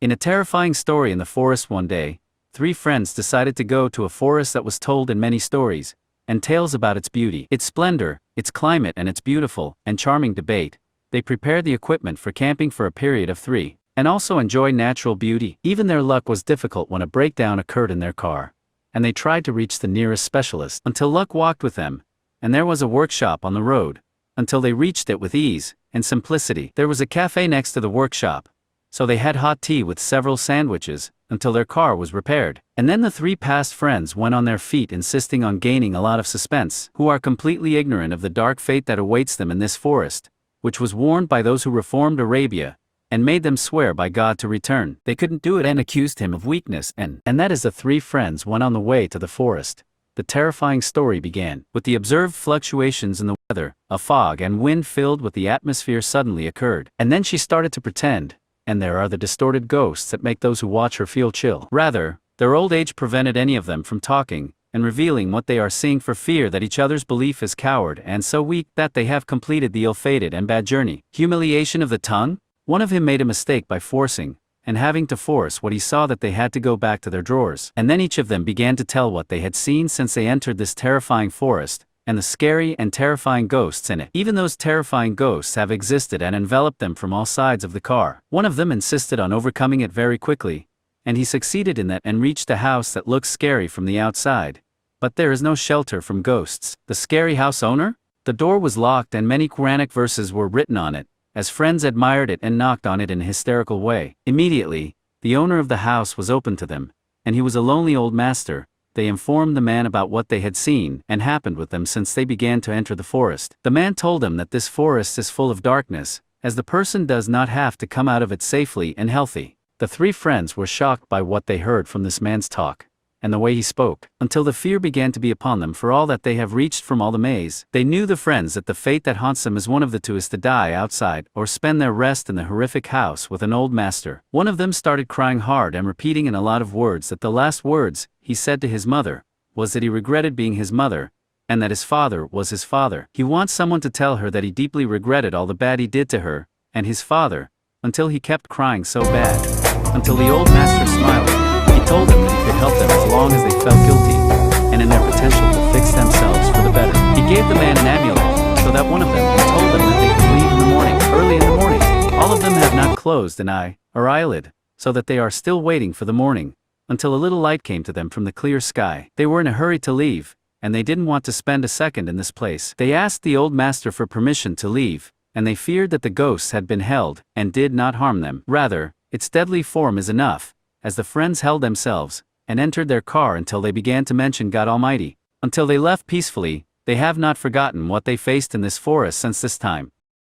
In a terrifying story in the forest one day, three friends decided to go to a forest that was told in many stories and tales about its beauty, its splendor, its climate and its beautiful and charming debate. They prepared the equipment for camping for a period of 3, and also enjoy natural beauty. Even their luck was difficult when a breakdown occurred in their car, and they tried to reach the nearest specialist until luck walked with them, and there was a workshop on the road, until they reached it with ease and simplicity. There was a cafe next to the workshop, so they had hot tea with several sandwiches until their car was repaired. And then the three past friends went on their feet, insisting on gaining a lot of suspense, who are completely ignorant of the dark fate that awaits them in this forest, which was warned by those who reformed Arabia and made them swear by God to return. They couldn't do it and accused him of weakness, and that as the three friends went on the way to the forest, the terrifying story began. With the observed fluctuations in the weather, a fog and wind filled with the atmosphere suddenly occurred. And then she started to pretend, and there are the distorted ghosts that make those who watch her feel chill. Rather, their old age prevented any of them from talking and revealing what they are seeing, for fear that each other's belief is coward and so weak that they have completed the ill-fated and bad journey. Humiliation of the tongue? One of him made a mistake by forcing, and having to force what he saw, that they had to go back to their drawers. And then each of them began to tell what they had seen since they entered this terrifying forest, and the scary and terrifying ghosts in it. Even those terrifying ghosts have existed and enveloped them from all sides of the car. One of them insisted on overcoming it very quickly, and he succeeded in that and reached a house that looks scary from the outside. But there is no shelter from ghosts. The scary house owner? The door was locked and many Quranic verses were written on it, as friends admired it and knocked on it in a hysterical way. Immediately, the owner of the house was open to them, and he was a lonely old master. They informed the man about what they had seen and happened with them since they began to enter the forest. The man told them that this forest is full of darkness, as the person does not have to come out of it safely and healthy. The three friends were shocked by what they heard from this man's talk, and the way he spoke, until the fear began to be upon them for all that they have reached from all the maze. They knew, the friends, that the fate that haunts them is one of the two, is to die outside or spend their rest in the horrific house with an old master. One of them started crying hard and repeating in a lot of words that the last words he said to his mother was that he regretted being his mother, and that his father was his father. He wants someone to tell her that he deeply regretted all the bad he did to her and his father, until he kept crying so bad, until the old master smiled. He told them that he could help them as long as they felt guilty, and in their potential to fix themselves for the better. He gave the man an amulet, so that one of them, he told them that they could leave in the morning, early in the morning. All of them have not closed an eye or eyelid, so that they are still waiting for the morning, until a little light came to them from the clear sky. They were in a hurry to leave, and they didn't want to spend a second in this place. They asked the old master for permission to leave, and they feared that the ghosts had been held and did not harm them. Rather, its deadly form is enough, as the friends held themselves and entered their car until they began to mention God Almighty. Until they left peacefully, they have not forgotten what they faced in this forest since this time.